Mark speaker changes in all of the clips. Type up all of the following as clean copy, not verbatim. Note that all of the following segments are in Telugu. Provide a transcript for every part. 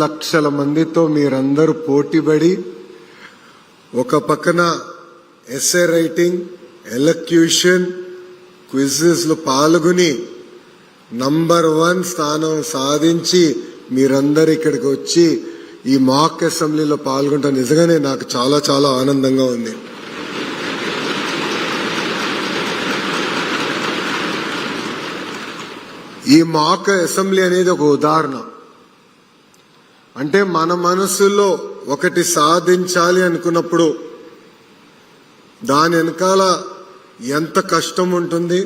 Speaker 1: లక్షల మందితో మీరందరూ పోటీపడి ఒక పక్కన ఎస్ఏ రైటింగ్, ఎలక్యూషన్, క్విజెస్ లో పాల్గొని నంబర్ 1 స్థానం సాధించి మీరందరూ ఇక్కడికి వచ్చి ఈ మాక్ అసెంబ్లీలో పాల్గొంటాం. నిజంగానే నాకు చాలా చాలా ఆనందంగా ఉంది. ఈ మాక్ అసెంబ్లీ అనేది ఒక ఉదాహరణ. అంటే మన మనసులో ఒకటి సాధించాలి అనుకున్నప్పుడు దాని వెనకాల ఎంత కష్టం ఉంటుంది.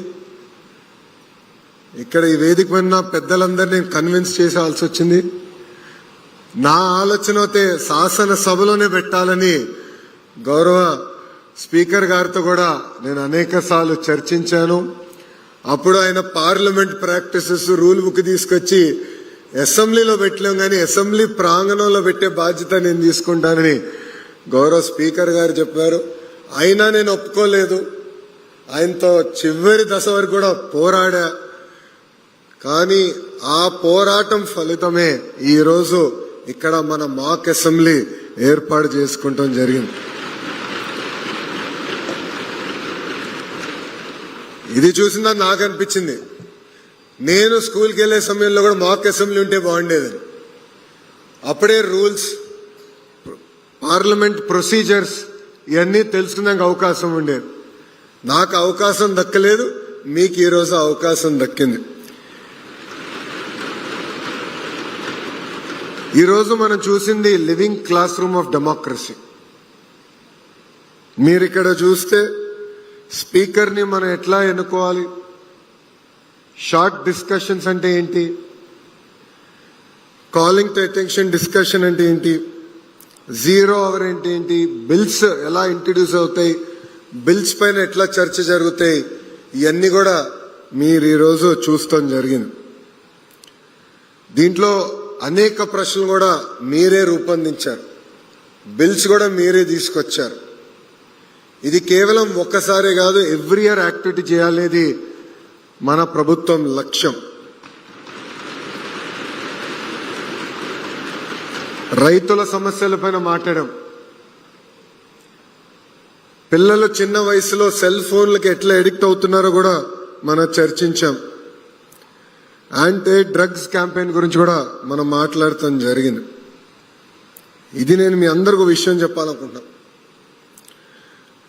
Speaker 1: ఇక్కడ ఈ వేదిక పైన పెద్దలందరినీ కన్విన్స్ చేసాల్సి వచ్చింది. నా ఆలోచన అయితే శాసనసభలోనే పెట్టాలని గౌరవ స్పీకర్ గారితో కూడా నేను అనేక సార్లు చర్చించాను. అప్పుడు ఆయన పార్లమెంట్ ప్రాక్టీసెస్ రూల్ బుక్ తీసుకొచ్చి అసెంబ్లీలో పెట్టలేం, కానీ అసెంబ్లీ ప్రాంగణంలో పెట్టే బాధ్యత నేను తీసుకుంటానని గౌరవ స్పీకర్ గారు చెప్పారు. అయినా నేను ఒప్పుకోలేదు. ఆయనతో చివరి దశ వరకు కూడా పోరాడా. కానీ ఆ పోరాటం ఫలితమే ఈరోజు ఇక్కడ మన మాక్ అసెంబ్లీ ఏర్పాటు చేసుకుంటాం జరిగింది. ఇది చూసిందా నాకు అనిపించింది, నేను స్కూల్కి వెళ్లే సమయంలో కూడా మాక్ అసెంబ్లీ ఉంటే బాగుండేదని. అప్పుడే రూల్స్, పార్లమెంట్ ప్రొసీజర్స్ ఇవన్నీ తెలుసుకునే అవకాశం ఉండేది. నాకు అవకాశం దక్కలేదు, మీకు ఈరోజు అవకాశం దక్కింది. ఈరోజు మనం చూసింది living class room of democracy. మీరు ఇక్కడ చూస్తే స్పీకర్ని మనం ఎట్లా ఎన్నుకోవాలి, షార్ట్ డిస్కషన్స్ అంటే ఏంటి, కాలింగ్ టు అటెన్షన్ డిస్కషన్ అంటే ఏంటి, 0 అవర్ అంటే ఏంటి, బిల్స్ ఎలా ఇంట్రడ్యూస్ అవుతాయి, బిల్స్ పైన ఎట్లా చర్చ జరుగుతాయి, ఇవన్నీ కూడా మీరు ఈరోజు చూస్తాం జరిగింది. దీంట్లో అనేక ప్రశ్నలు కూడా మీరే రూపొందించారు, బిల్స్ కూడా మీరే తీసుకొచ్చారు. ఇది కేవలం ఒక్కసారే కాదు, ఎవ్రీ ఇయర్ యాక్టివిటీ చేయాలనేది మన ప్రభుత్వం లక్ష్యం. రైతుల సమస్యలపైన మాట్లాడాం. పిల్లలు చిన్న వయసులో సెల్ ఫోన్లకి ఎట్లా ఎడిక్ట్ అవుతున్నారో కూడా మనం చర్చించాం. యాంటీ డ్రగ్స్ క్యాంపెయిన్ గురించి కూడా మనం మాట్లాడటం జరిగింది. ఇది నేను మీ అందరికీ విషయం చెప్పాలనుకుంటున్నా.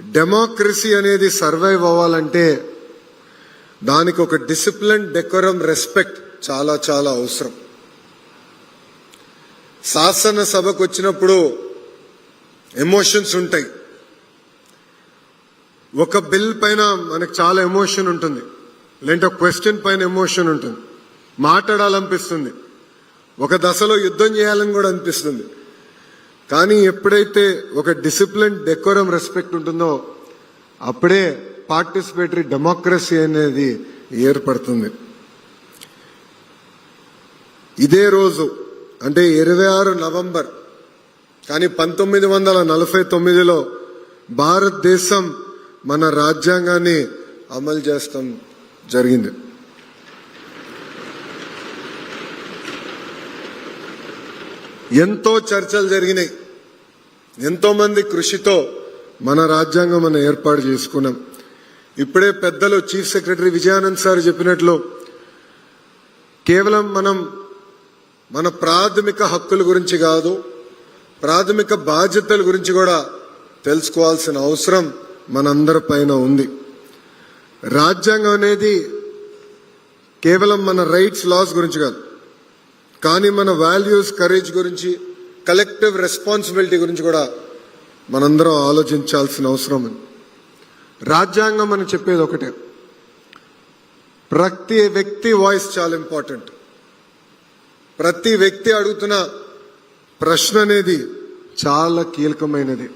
Speaker 1: డెమోక్రసీ అనేది సర్వైవ్ అవ్వాలంటే దానికి ఒక డిసిప్లిన్, డెకోరం, రెస్పెక్ట్ చాలా చాలా అవసరం. శాసనసభకు వచ్చినప్పుడు ఎమోషన్స్ ఉంటాయి. ఒక బిల్ పైన మనకు చాలా ఎమోషన్ ఉంటుంది, లేదంటే ఒక క్వశ్చన్ పైన ఎమోషన్ ఉంటుంది, మాట్లాడాలనిపిస్తుంది, ఒక దశలో యుద్ధం చేయాలని కూడా అనిపిస్తుంది. కానీ ఎప్పుడైతే ఒక డిసిప్లిన్, డెకోరం, రెస్పెక్ట్ ఉంటుందో అప్పుడే పార్టిసిపేటరీ డెమోక్రసీ అనేది ఏర్పడుతుంది. ఇదే రోజు అంటే 26 నవంబర్, కానీ 1949లో భారతదేశం మన రాజ్యాంగాన్ని అమలు చేస్తాం జరిగింది. ఎంతో చర్చలు జరిగినాయి, ఎంతో మంది కృషితో మన రాజ్యాంగం మనం ఏర్పాటు చేసుకున్నాం. ఇప్పుడే పెద్దలు చీఫ్ సెక్రటరీ విజయానంద్ సార్ చెప్పినట్లు కేవలం మనం మన ప్రాథమిక హక్కుల గురించి కాదు, ప్రాథమిక బాధ్యతల గురించి కూడా తెలుసుకోవాల్సిన అవసరం మనందరి పైన ఉంది. రాజ్యాంగం అనేది కేవలం మన రైట్స్, లాస్ గురించి కాదు, కానీ మన వాల్యూస్, కరేజ్ గురించి, కలెక్టివ్ రెస్పాన్సిబిలిటీ గురించి కూడా మనందరం ఆలోచించాల్సిన అవసరం ఉంది. రాజ్యాంగం మనం చెప్పేది ఒకటే, ప్రతి వ్యక్తి వాయిస్ చాలా ఇంపార్టెంట్. ప్రతి వ్యక్తి అడుగుతున్న ప్రశ్న అనేది చాలా కీలకమైనది.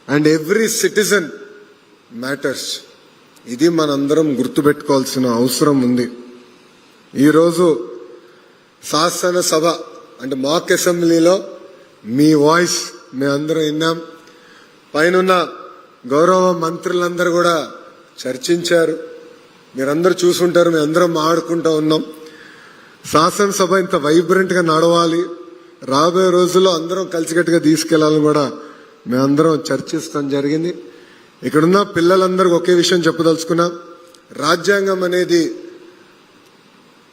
Speaker 1: And every citizen matters. ఇది మనందరం గుర్తుపెట్టుకోవాల్సిన అవసరం ఉంది. ఈరోజు శాసనసభ అంటే మాక్ అసెంబ్లీలో మీ వాయిస్ మేమందరం విన్నాం. పైన గౌరవ మంత్రులందరూ కూడా చర్చించారు, మీరందరూ చూసుంటారు, మేమందరం ఆడుకుంటూ ఉన్నాం. శాసనసభ ఇంత వైబ్రెంట్ గా నడవాలి, రాబోయే రోజుల్లో అందరం కలిసికట్టుగా తీసుకెళ్లాలని కూడా మేమందరం చర్చిస్తాం జరిగింది. ఇక్కడున్న పిల్లలందరికీ ఒకే విషయం చెప్పదలుచుకున్నా, రాజ్యాంగం అనేది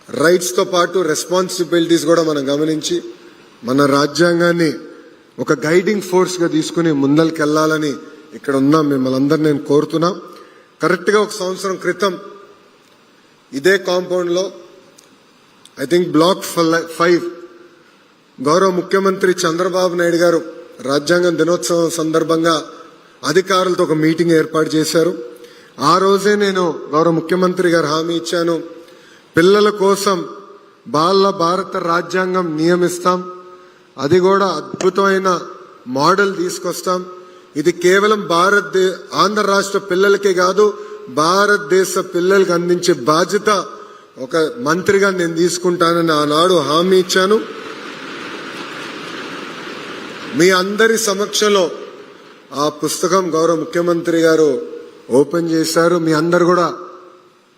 Speaker 1: రైట్స్ తో పాటు రెస్పాన్సిబిలిటీస్ కూడా మనం గమనించి మన రాజ్యాంగాన్ని ఒక గైడింగ్ ఫోర్స్ గా తీసుకుని ముందరికెళ్లాలని ఇక్కడ ఉన్న మిమ్మల్ని అందరినీ నేను కోరుతున్నా. కరెక్ట్ గా 1 సంవత్సరం క్రితం ఇదే కాంపౌండ్ లో ఐ థింక్ బ్లాక్ 5 గౌరవ ముఖ్యమంత్రి చంద్రబాబు నాయుడు గారు రాజ్యాంగం దినోత్సవం సందర్భంగా అధికారులతో ఒక మీటింగ్ ఏర్పాటు చేశారు. ఆ రోజే నేను గౌరవ ముఖ్యమంత్రి గారు హామీ ఇచ్చాను, పిల్లల కోసం బాల భారత రాజ్యాంగం నియమిస్తాం, అది కూడా అద్భుతమైన మోడల్ తీసుకొస్తాం. ఇది కేవలం ఆంధ్ర రాష్ట్ర పిల్లలకే కాదు, భారతదేశ పిల్లలకు అందించే బాధ్యత ఒక మంత్రిగా నేను తీసుకుంటానని ఆనాడు హామీ ఇచ్చాను. మీ అందరి సమక్షంలో ఆ పుస్తకం గౌరవ ముఖ్యమంత్రి గారు ఓపెన్ చేశారు. మీ అందరు కూడా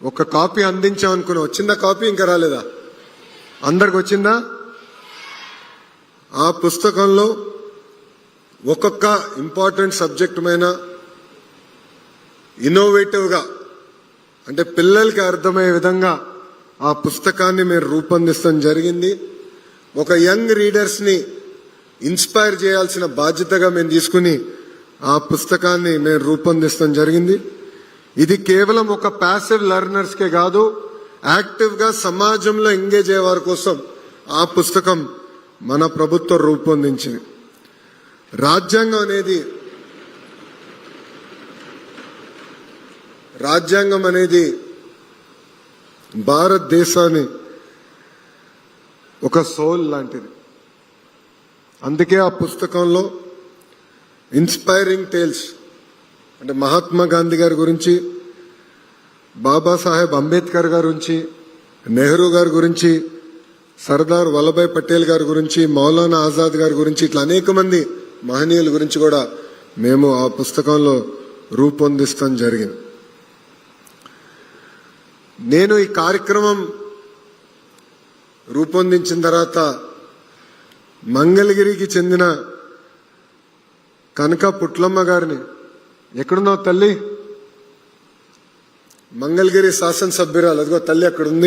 Speaker 1: ఒక కాపీ అందించామనుకున్నా, వచ్చిందా కాపీ? ఇంకా రాలేదా? అందరికి వచ్చిందా? ఆ పుస్తకంలో ఒక్కొక్క ఇంపార్టెంట్ సబ్జెక్ట్ పైన ఇన్నోవేటివ్ గా, అంటే పిల్లలకి అర్థమయ్యే విధంగా ఆ పుస్తకాన్ని మేము రూపొందించడం జరిగింది. ఒక యంగ్ రీడర్స్ ని ఇన్స్పైర్ చేయాల్సిన బాధ్యతగా మేము తీసుకుని ఆ పుస్తకాన్ని మేము రూపొందించడం జరిగింది. ఇది కేవలం ఒక ప్యాసివ్ లెర్నర్స్ కే కాదు, యాక్టివ్ గా సమాజంలో ఎంగేజ్ అయ్యే వారి కోసం ఆ పుస్తకం మన ప్రభుత్వం రూపొందించింది. రాజ్యాంగం అనేది భారతదేశాన్ని ఒక సోల్ లాంటిది. అందుకే ఆ పుస్తకంలో ఇన్స్పైరింగ్ టేల్స్ అంటే మహాత్మా గాంధీ గారి గురించి, బాబాసాహెబ్ అంబేద్కర్ గారి గురించి, నెహ్రూ గారి గురించి, సర్దార్ వల్లభాయ్ పటేల్ గారి గురించి, మౌలానా ఆజాద్ గారి గురించి, ఇట్లా అనేక మంది మహనీయుల గురించి కూడా మేము ఆ పుస్తకంలో రూపొందిస్తాం జరిగింది. నేను ఈ కార్యక్రమం రూపొందించిన తర్వాత మంగళగిరికి చెందిన కనక పుట్లమ్మ గారిని, ఎక్కడున్నావు తల్లి? మంగళగిరి శాసనసభ్యురాలు, అదిగో తల్లి అక్కడ ఉంది.